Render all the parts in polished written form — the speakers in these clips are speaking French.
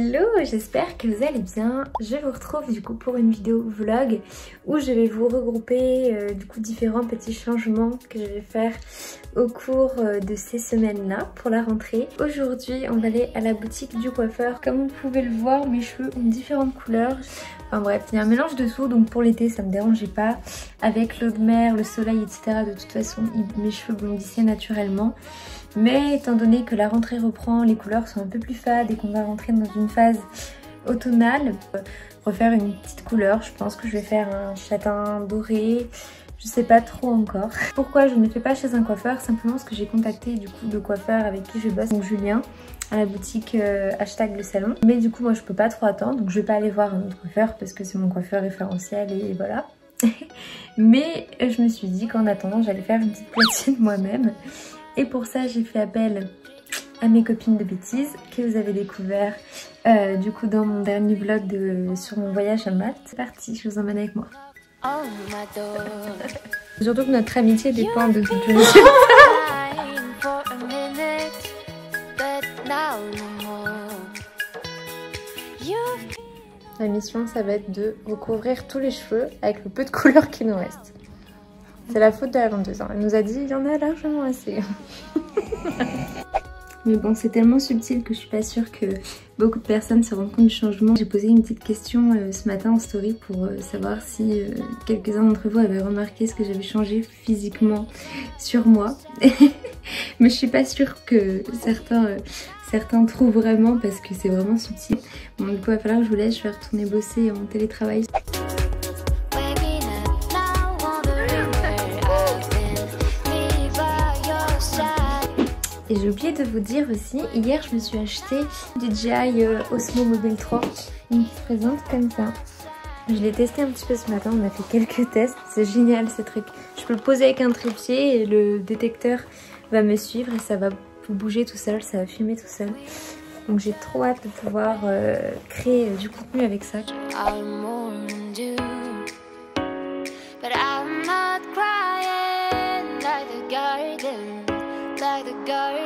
Hello, j'espère que vous allez bien. Je vous retrouve du coup pour une vidéo vlog où je vais vous regrouper du coup différents petits changements que je vais faire au cours de ces semaines-là pour la rentrée. Aujourd'hui, on va aller à la boutique du coiffeur. Comme vous pouvez le voir, mes cheveux ont différentes couleurs. Enfin bref, il y a un mélange de tout, donc pour l'été ça me dérangeait pas. Avec l'eau de mer, le soleil, etc. De toute façon, mes cheveux blondissaient naturellement. Mais étant donné que la rentrée reprend, les couleurs sont un peu plus fades et qu'on va rentrer dans une phase automnale, refaire une petite couleur. Je pense que je vais faire un châtain doré. Je sais pas trop encore. Pourquoi je ne le fais pas chez un coiffeur? Simplement parce que j'ai contacté du coup le coiffeur avec qui je bosse, donc Julien, à la boutique hashtag le salon. Mais du coup moi je peux pas trop attendre, donc je vais pas aller voir un autre coiffeur parce que c'est mon coiffeur référentiel et voilà. Mais je me suis dit qu'en attendant j'allais faire une petite platine moi-même. Et pour ça j'ai fait appel à mes copines de bêtises que vous avez découvert du coup dans mon dernier vlog sur mon voyage à Malte. C'est parti, je vous emmène avec moi. Surtout que notre amitié dépend de toute façon. La mission ça va être de recouvrir tous les cheveux avec le peu de couleur qui nous reste. C'est la faute de la vendeuse, hein. Elle nous a dit il y en a largement assez. Mais bon, c'est tellement subtil que je suis pas sûre que beaucoup de personnes se rendent compte du changement. J'ai posé une petite question ce matin en story pour savoir si quelques-uns d'entre vous avaient remarqué ce que j'avais changé physiquement sur moi. Mais je suis pas sûre que certains trouvent vraiment parce que c'est vraiment subtil. Bon, du coup, il va falloir que je vous laisse, je vais retourner bosser en télétravail. Et j'ai oublié de vous dire aussi, hier je me suis acheté DJI Osmo Mobile 3, qui se présente comme ça. Je l'ai testé un petit peu ce matin, on a fait quelques tests, c'est génial ce truc. Je peux le poser avec un trépied et le détecteur va me suivre et ça va bouger tout seul, ça va filmer tout seul. Donc j'ai trop hâte de pouvoir créer du contenu avec ça.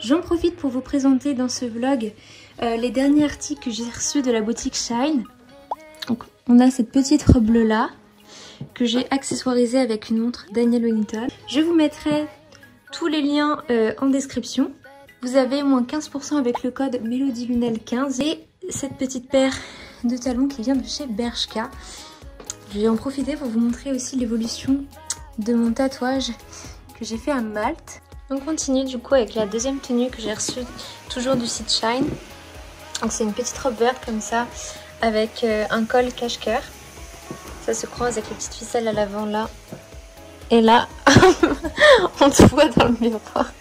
J'en profite pour vous présenter dans ce vlog les derniers articles que j'ai reçus de la boutique Shine. Donc, on a cette petite robe bleue là que j'ai accessoirisée avec une montre Daniel Wellington. Je vous mettrai tous les liens en description. Vous avez moins 15% avec le code MELODYLUNEL15 et cette petite paire de talons qui vient de chez Bershka. Je vais en profiter pour vous montrer aussi l'évolution de mon tatouage que j'ai fait à Malte. On continue du coup avec la deuxième tenue que j'ai reçue toujours du site Shine. Donc c'est une petite robe verte comme ça avec un col cache-cœur. Ça se croise avec les petites ficelles à l'avant là. Et là, on te voit dans le miroir.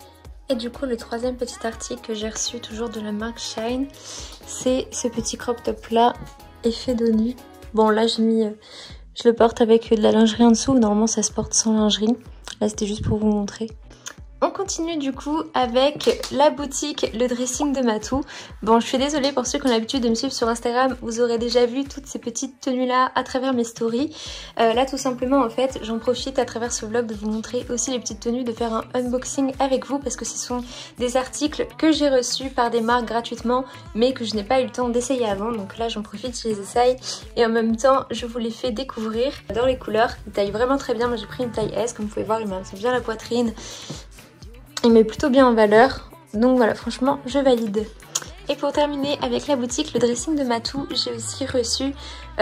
Et du coup le troisième petit article que j'ai reçu toujours de la marque Shine, c'est ce petit crop top là, effet dos nu. Bon là j'ai mis, je le porte avec de la lingerie en dessous, normalement ça se porte sans lingerie. Là c'était juste pour vous montrer. On continue du coup avec la boutique Le Dressing de Matou. Bon, je suis désolée pour ceux qui ont l'habitude de me suivre sur Instagram, vous aurez déjà vu toutes ces petites tenues là à travers mes stories. Là tout simplement en fait, j'en profite à travers ce vlog de vous montrer aussi les petites tenues, de faire un unboxing avec vous parce que ce sont des articles que j'ai reçus par des marques gratuitement mais que je n'ai pas eu le temps d'essayer avant. Donc là j'en profite, je les essaye et en même temps je vous les fais découvrir dans les couleurs. Ils taillent vraiment très bien, moi j'ai pris une taille S, comme vous pouvez voir il maintient bien la poitrine. Il met plutôt bien en valeur, donc voilà, franchement, je valide. Et pour terminer avec la boutique Le Dressing de Matou, j'ai aussi reçu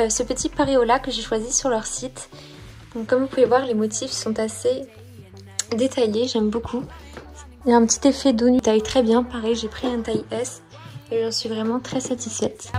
ce petit paréola que j'ai choisi sur leur site. Donc comme vous pouvez voir, les motifs sont assez détaillés, j'aime beaucoup. Il y a un petit effet dos nu, taille très bien, pareil, j'ai pris un taille S et j'en suis vraiment très satisfaite.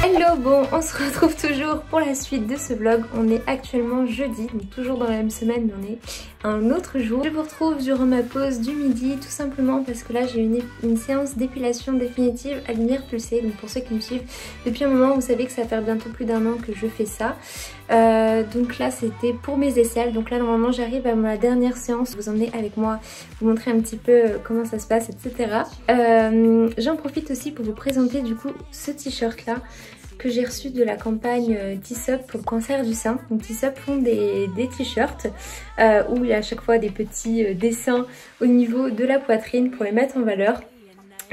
Hello, bon, on se retrouve toujours pour la suite de ce vlog. On est actuellement jeudi, donc toujours dans la même semaine, mais on est un autre jour. Je vous retrouve durant ma pause du midi tout simplement parce que là j'ai une séance d'épilation définitive à lumière pulsée. Donc pour ceux qui me suivent depuis un moment, vous savez que ça fait bientôt plus d'1 an que je fais ça. Donc là c'était pour mes aisselles. Donc là normalement j'arrive à ma dernière séance, vous emmener avec moi, vous montrer un petit peu comment ça se passe, etc. J'en profite aussi pour vous présenter du coup ce t-shirt là que j'ai reçu de la campagne Tisup pour le cancer du sein. Donc Tisup font des t-shirts où il y a à chaque fois des petits dessins au niveau de la poitrine pour les mettre en valeur.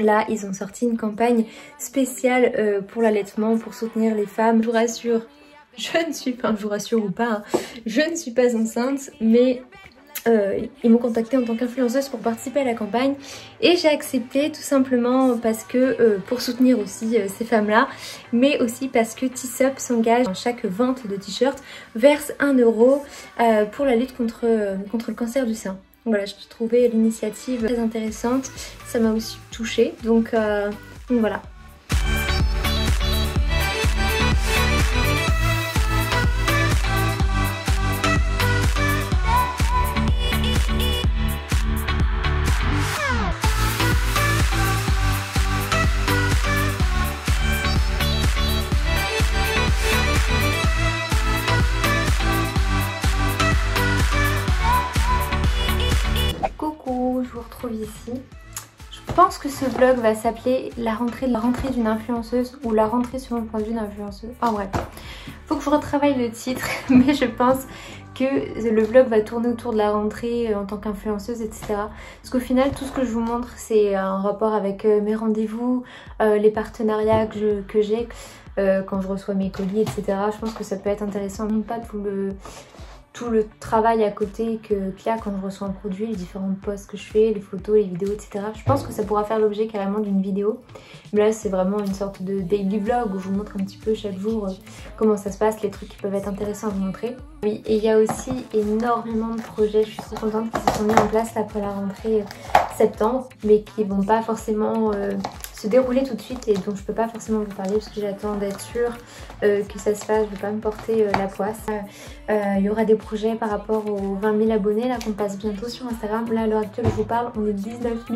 Là, ils ont sorti une campagne spéciale pour l'allaitement, pour soutenir les femmes. Je vous rassure, je ne suis pas, je vous rassure ou pas, hein, je ne suis pas enceinte, mais ils m'ont contactée en tant qu'influenceuse pour participer à la campagne et j'ai accepté tout simplement parce que pour soutenir aussi ces femmes là, mais aussi parce que Tisup s'engage dans chaque vente de t-shirt verse 1 € pour la lutte contre le cancer du sein. Voilà, je trouvais l'initiative très intéressante, ça m'a aussi touchée, donc voilà. Coucou, je vous retrouve ici. Je pense que ce vlog va s'appeler la rentrée d'une influenceuse ou la rentrée sur le point de vue d'influenceuse. En bref, faut que je retravaille le titre, mais je pense que le vlog va tourner autour de la rentrée en tant qu'influenceuse, etc. Parce qu'au final, tout ce que je vous montre, c'est un rapport avec mes rendez-vous, les partenariats que j'ai quand je reçois mes colis, etc. Je pense que ça peut être intéressant, non pas tout le travail à côté qu'il y a quand je reçois un produit, les différents posts que je fais, les photos, les vidéos, etc. Je pense que ça pourra faire l'objet carrément d'une vidéo. Mais là c'est vraiment une sorte de daily vlog où je vous montre un petit peu chaque jour comment ça se passe, les trucs qui peuvent être intéressants à vous montrer. Oui, et il y a aussi énormément de projets, je suis trop contente qui se sont mis en place là pour la rentrée septembre, mais qui vont pas forcément se dérouler tout de suite et dont je peux pas forcément vous parler parce que j'attends d'être sûre que ça se fasse, je vais pas me porter la poisse. Il y aura des projets par rapport aux 20 000 abonnés là qu'on passe bientôt sur Instagram. Là à l'heure actuelle je vous parle, on est 19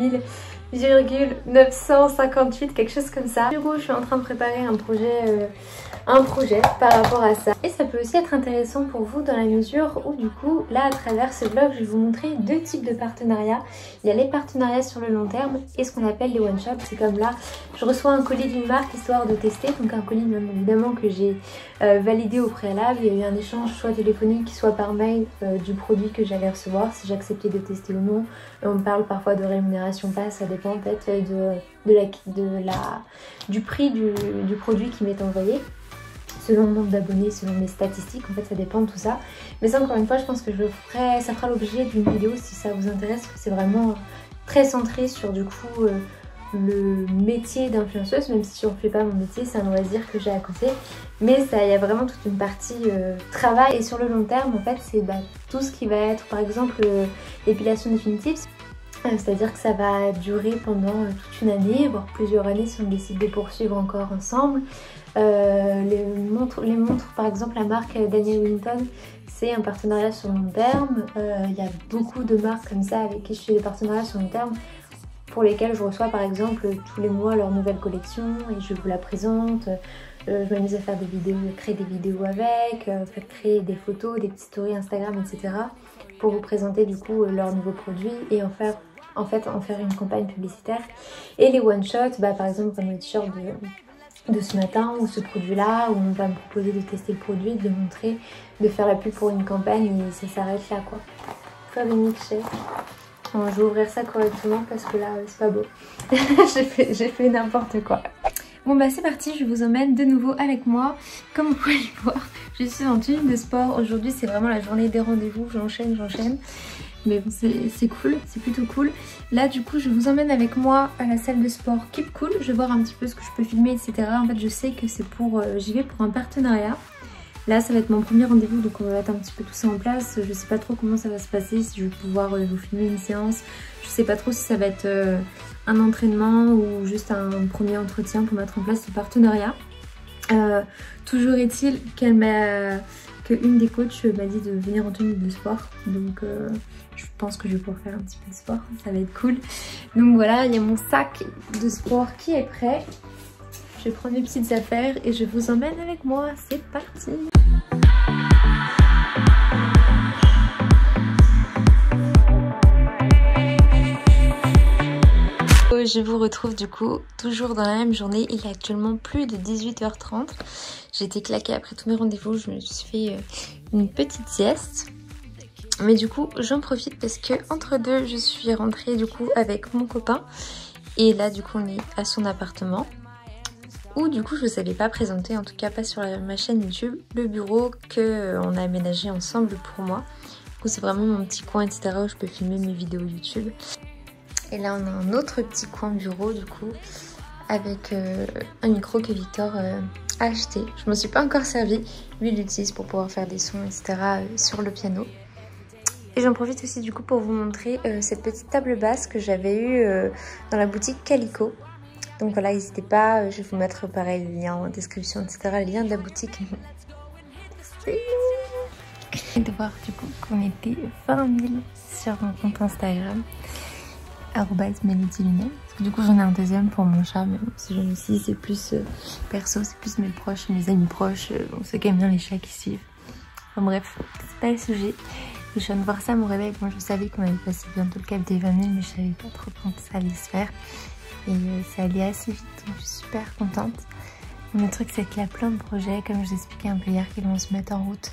958, quelque chose comme ça. Du coup je suis en train de préparer un projet par rapport à ça. Et ça peut aussi être intéressant pour vous dans la mesure où du coup là à travers ce vlog je vais vous montrer 2 types de partenariats. Il y a les partenariats sur le long terme et ce qu'on appelle les one shot. C'est comme là je reçois un colis d'une marque histoire de tester, donc un colis bien évidemment que j'ai validé au préalable. Il y a eu un échange soit téléphonique soit par mail du produit que j'allais recevoir, si j'acceptais de tester ou non. On parle parfois de rémunération pas, ça dépend en fait du prix du produit qui m'est envoyé. Selon le nombre d'abonnés, selon mes statistiques, en fait ça dépend de tout ça. Mais ça encore une fois je pense que ça fera l'objet d'une vidéo si ça vous intéresse, parce que c'est vraiment très centré sur du coup le métier d'influenceuse, même si je ne fais pas mon métier, c'est un loisir que j'ai à côté. Mais il y a vraiment toute une partie travail et sur le long terme en fait c'est tout ce qui va être par exemple l'épilation définitive. C'est-à-dire que ça va durer pendant toute une année, voire plusieurs années si on décide de poursuivre encore ensemble. Les montres par exemple, la marque Daniel Wellington, c'est un partenariat sur long terme. Il y a beaucoup de marques comme ça avec qui je fais des partenariats sur long terme, pour lesquels je reçois par exemple tous les mois leur nouvelle collection et je vous la présente. Je m'amuse à faire des vidéos, créer des vidéos avec, créer des photos, des petites stories Instagram, etc. pour vous présenter du coup leurs nouveaux produits et en faire une campagne publicitaire. Et les one shot, par exemple comme le t-shirt de ce matin ou ce produit là où on va me proposer de tester le produit, de le montrer, de faire la pub pour une campagne et ça s'arrête là quoi. Faire des milkshakes. Bon, je vais ouvrir ça correctement parce que là c'est pas beau. j'ai fait n'importe quoi. Bon c'est parti, je vous emmène de nouveau avec moi. Comme vous pouvez le voir, je suis en tenue de sport. Aujourd'hui c'est vraiment la journée des rendez-vous, j'enchaîne. Mais bon, c'est cool, c'est plutôt cool. Là du coup je vous emmène avec moi à la salle de sport Keep Cool. Je vais voir un petit peu ce que je peux filmer, etc. En fait je sais que c'est j'y vais pour un partenariat. Là ça va être mon premier rendez-vous, donc on va mettre un petit peu tout ça en place. Je sais pas trop comment ça va se passer, si je vais pouvoir vous filmer une séance. Je sais pas trop si ça va être un entraînement ou juste un premier entretien pour mettre en place ce partenariat. Toujours est-il qu'elle qu'une des coachs m'a dit de venir en tenue de sport. Donc je pense que je vais pouvoir faire un petit peu de sport, ça va être cool. Donc voilà, il y a mon sac de sport qui est prêt. Je vais prendre mes petites affaires et je vous emmène avec moi, c'est parti. Je vous retrouve du coup toujours dans la même journée. Il est actuellement plus de 18h30. J'ai été claquée après tous mes rendez-vous. Je me suis fait une petite sieste. Mais du coup j'en profite parce que entre deux je suis rentrée du coup avec mon copain. Et là du coup on est à son appartement. Où du coup je vous avais pas présenté, en tout cas pas sur ma chaîne YouTube, le bureau qu'on a aménagé ensemble pour moi. Du coup c'est vraiment mon petit coin etc. où je peux filmer mes vidéos YouTube. Et là on a un autre petit coin bureau du coup avec un micro que Victor a acheté. Je m'en suis pas encore servi, lui il l'utilise pour pouvoir faire des sons etc. Sur le piano. Et j'en profite aussi du coup pour vous montrer cette petite table basse que j'avais eue dans la boutique Calico. Donc voilà, n'hésitez pas, je vais vous mettre pareil le lien en description etc. Le lien de la boutique. Et de voir du coup qu'on était 20 000 sur mon compte Instagram. @melodylunel. Parce que du coup j'en ai un deuxième pour mon chat, mais bon, ce jeu aussi c'est plus perso, c'est plus mes proches, mes amis proches, on sait quand même bien les chats qui suivent. Enfin bref, c'est pas le sujet. Et je viens de voir ça à mon réveil, moi je savais qu'on allait passer bientôt le cap des 20 000 mais je savais pas trop quand ça allait se faire. Et ça allait assez vite, donc je suis super contente. Le truc c'est qu'il y a plein de projets, comme je vous expliquais un peu hier, qui vont se mettre en route.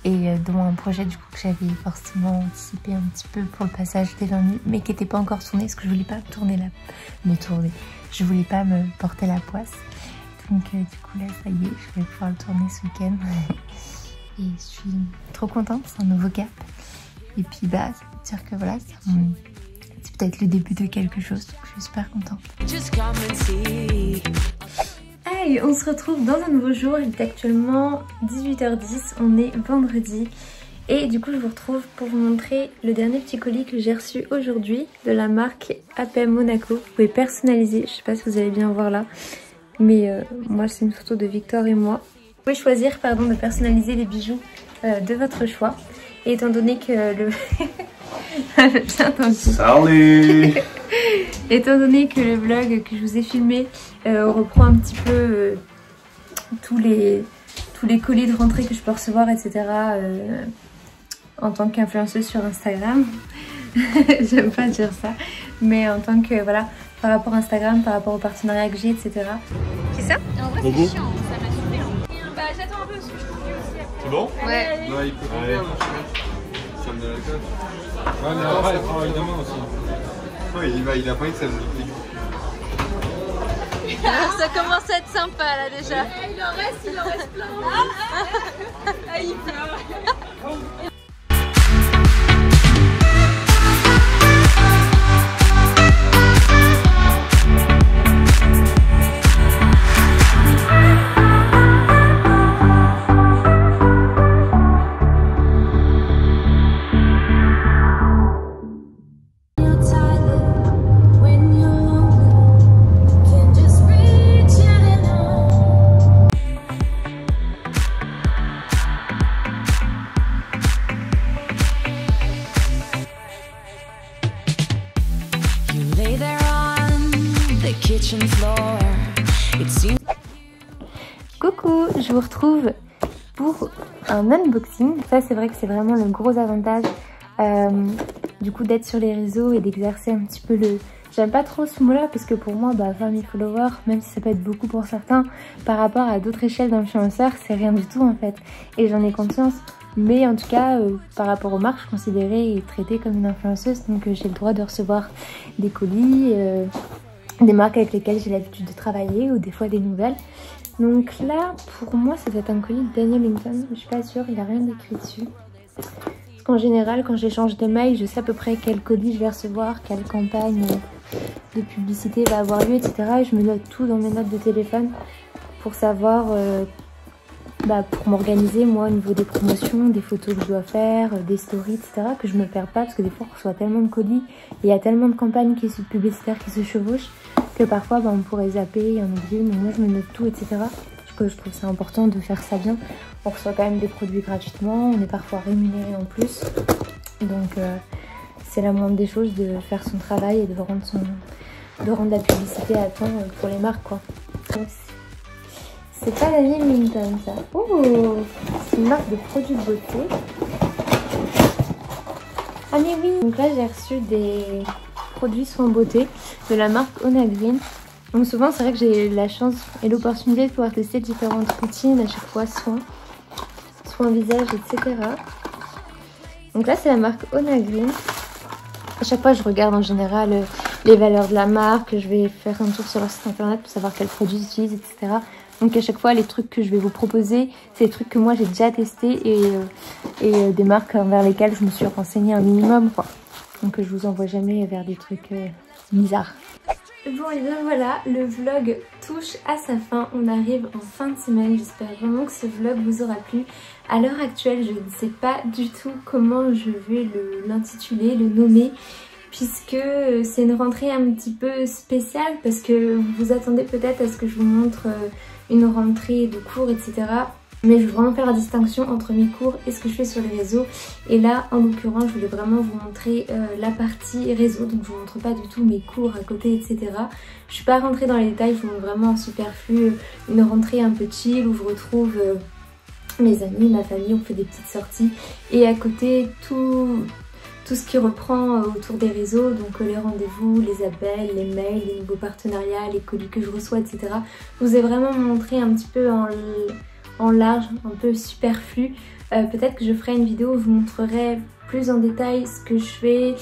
Et dont un projet du coup que j'avais forcément anticipé un petit peu pour le passage des 20 000, mais qui n'était pas encore tourné parce que je voulais pas je voulais pas me porter la poisse. Donc du coup là ça y est, je vais pouvoir le tourner ce week-end. Et je suis trop contente, c'est un nouveau cap. Et puis bah ça veut dire que voilà, c'est peut-être le début de quelque chose, donc je suis super contente. Hey, on se retrouve dans un nouveau jour, il est actuellement 18h10, on est vendredi. Et du coup je vous retrouve pour vous montrer le dernier petit colis que j'ai reçu aujourd'hui de la marque APM Monaco. Vous pouvez personnaliser, je sais pas si vous allez bien voir là, mais moi c'est une photo de Victor et moi. Vous pouvez choisir de personnaliser les bijoux de votre choix. Et étant donné que le... Salut. Étant donné que le vlog que je vous ai filmé reprend un petit peu tous les colis de rentrée que je peux recevoir, etc. En tant qu'influenceuse sur Instagram. J'aime pas dire ça, mais en tant que voilà, par rapport à Instagram, par rapport au partenariat que j'ai, etc. C'est ça? En vrai, c'est chiant, ça m'a saoulé. Bah, j'attends un peu parce que je conduis aussi après. C'est bon? Ouais. Ouais, il peut conduire, ça me donne la coche. Ouais, mais après, il travaille demain aussi. Ouais, il a pas eu que ça me dit. Ça commence à être sympa là déjà. Il en reste plein. Ah, il pleure. Coucou, je vous retrouve pour un unboxing. Ça c'est vrai que c'est vraiment le gros avantage du coup d'être sur les réseaux et d'exercer un petit peu le... J'aime pas trop ce mot là parce que pour moi 20 000 followers, même si ça peut être beaucoup pour certains, par rapport à d'autres échelles d'influenceurs, c'est rien du tout en fait. Et j'en ai conscience. Mais en tout cas, par rapport aux marques, je suis considérée et traitée comme une influenceuse. Donc j'ai le droit de recevoir des colis, des marques avec lesquelles j'ai l'habitude de travailler ou des fois des nouvelles. Donc là, pour moi, ça doit être un colis de Daniel Wellington. Je suis pas sûre, il a rien d'écrit dessus. Parce qu'en général, quand j'échange des mails, je sais à peu près quel colis je vais recevoir, quelle campagne de publicité va avoir lieu, etc. Et je me note tout dans mes notes de téléphone pour savoir, pour m'organiser moi au niveau des promotions, des photos que je dois faire, des stories, etc. Que je me perds pas parce que des fois on reçoit tellement de colis et il y a tellement de campagnes publicitaires qui se chevauchent que parfois on pourrait zapper, il y en oublie, mais moi je me note tout, etc. que je trouve ça important de faire ça bien. On reçoit quand même des produits gratuitement, on est parfois rémunéré en plus. Donc c'est la moindre des choses de faire son travail et de rendre la publicité à temps pour les marques quoi. C'est pas Daniel Minton ça. Oh, c'est une marque de produits de beauté. Ah mais oui. Donc là j'ai reçu des produits soins beauté de la marque Onagreen. Donc souvent c'est vrai que j'ai la chance et l'opportunité de pouvoir tester différentes routines à chaque fois, soins visage, etc. Donc là c'est la marque Onagreen. À chaque fois je regarde en général les valeurs de la marque, je vais faire un tour sur leur site internet pour savoir quels produits ils utilisent, etc. Donc à chaque fois les trucs que je vais vous proposer, c'est des trucs que moi j'ai déjà testés et des marques vers lesquelles je me suis renseignée un minimum quoi. Donc je vous envoie jamais vers des trucs bizarres. Bon et bien voilà, le vlog touche à sa fin, on arrive en fin de semaine, j'espère vraiment que ce vlog vous aura plu. À l'heure actuelle je ne sais pas du tout comment je vais l'intituler, le nommer, puisque c'est une rentrée un petit peu spéciale parce que vous vous attendez peut-être à ce que je vous montre une rentrée de cours etc. Mais je veux vraiment faire la distinction entre mes cours et ce que je fais sur les réseaux. Et là, en l'occurrence, je voulais vraiment vous montrer la partie réseau. Donc je vous montre pas du tout mes cours à côté, etc. Je suis pas rentrée dans les détails, je vous montre vraiment en superflu une rentrée un peu chill où je retrouve mes amis, ma famille, on fait des petites sorties. Et à côté, tout ce qui reprend autour des réseaux, donc les rendez-vous, les appels, les mails, les nouveaux partenariats, les colis que je reçois, etc. Je vous ai vraiment montré un petit peu en large, un peu superflu. Peut-être que je ferai une vidéo où je vous montrerai plus en détail ce que je fais,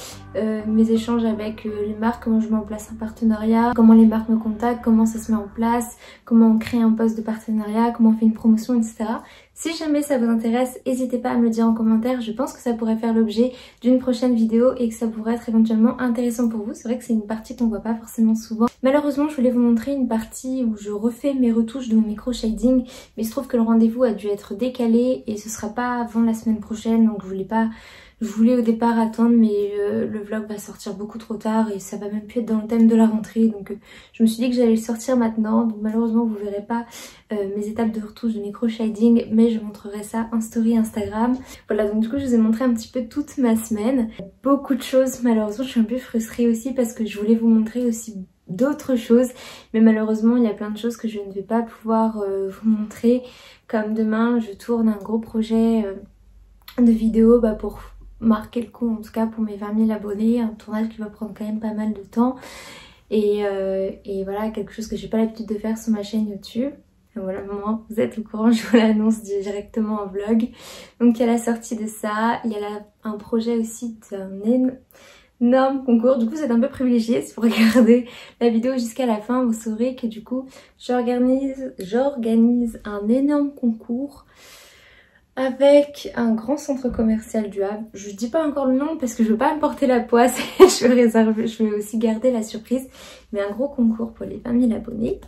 mes échanges avec les marques, comment je mets en place un partenariat, comment les marques me contactent, comment ça se met en place, comment on crée un poste de partenariat, comment on fait une promotion, etc. Si jamais ça vous intéresse, n'hésitez pas à me le dire en commentaire, je pense que ça pourrait faire l'objet d'une prochaine vidéo et que ça pourrait être éventuellement intéressant pour vous. C'est vrai que c'est une partie qu'on voit pas forcément souvent. Malheureusement, je voulais vous montrer une partie où je refais mes retouches de mon micro shading, mais il se trouve que le rendez-vous a dû être décalé et ce sera pas avant la semaine prochaine, donc je voulais au départ attendre, mais le vlog va sortir beaucoup trop tard et ça va même plus être dans le thème de la rentrée, donc je me suis dit que j'allais le sortir maintenant. Donc malheureusement vous verrez pas mes étapes de retouche de micro shading, mais je montrerai ça en story Instagram. Voilà, donc du coup je vous ai montré un petit peu toute ma semaine, beaucoup de choses. Malheureusement je suis un peu frustrée aussi parce que je voulais vous montrer aussi d'autres choses, mais malheureusement il y a plein de choses que je ne vais pas pouvoir vous montrer, comme demain je tourne un gros projet de vidéo pour marquer le coup, en tout cas pour mes 20 000 abonnés, un tournage qui va prendre quand même pas mal de temps et voilà, quelque chose que j'ai pas l'habitude de faire sur ma chaîne YouTube. Et voilà, moi vous êtes au courant, je vous l'annonce directement en vlog. Donc il y a la sortie de ça, il y a un projet aussi d'un énorme concours. Du coup vous êtes un peu privilégiés si vous regardez la vidéo jusqu'à la fin, vous saurez que du coup j'organise un énorme concours avec un grand centre commercial du Havre. Je dis pas encore le nom parce que je veux pas me porter la poisse et je vais aussi garder la surprise, mais un gros concours pour les 20 000 abonnés.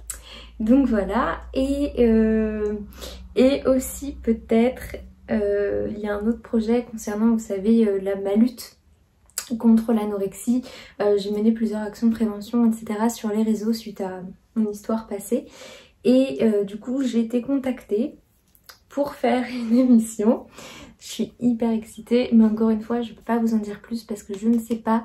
Donc voilà, et aussi peut-être il y a un autre projet concernant, vous savez, ma lutte contre l'anorexie. J'ai mené plusieurs actions de prévention, etc. sur les réseaux suite à mon histoire passée. Et du coup j'ai été contactée pour faire une émission. Je suis hyper excitée, mais encore une fois je peux pas vous en dire plus parce que je ne sais pas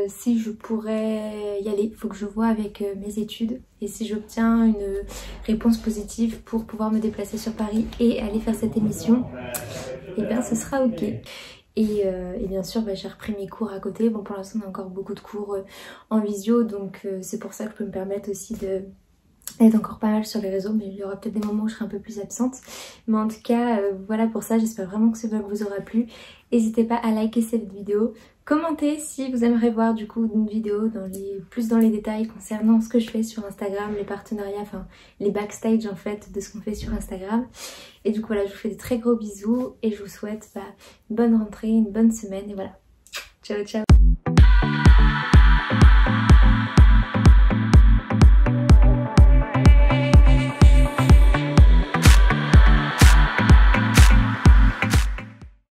si je pourrais y aller. Il faut que je vois avec mes études et si j'obtiens une réponse positive pour pouvoir me déplacer sur Paris et aller faire cette émission, et bien ce sera ok. Et bien sûr j'ai repris mes cours à côté. Bon, pour l'instant on a encore beaucoup de cours en visio, donc c'est pour ça que je peux me permettre aussi d'être encore pas mal sur les réseaux, mais il y aura peut-être des moments où je serai un peu plus absente. Mais en tout cas voilà pour ça, j'espère vraiment que ce vlog vous aura plu. N'hésitez pas à liker cette vidéo, commentez si vous aimeriez voir du coup une vidéo plus dans les détails concernant ce que je fais sur Instagram, les partenariats, enfin les backstage en fait de ce qu'on fait sur Instagram. Et du coup voilà, je vous fais des très gros bisous et je vous souhaite une bonne rentrée, une bonne semaine et voilà. Ciao ciao.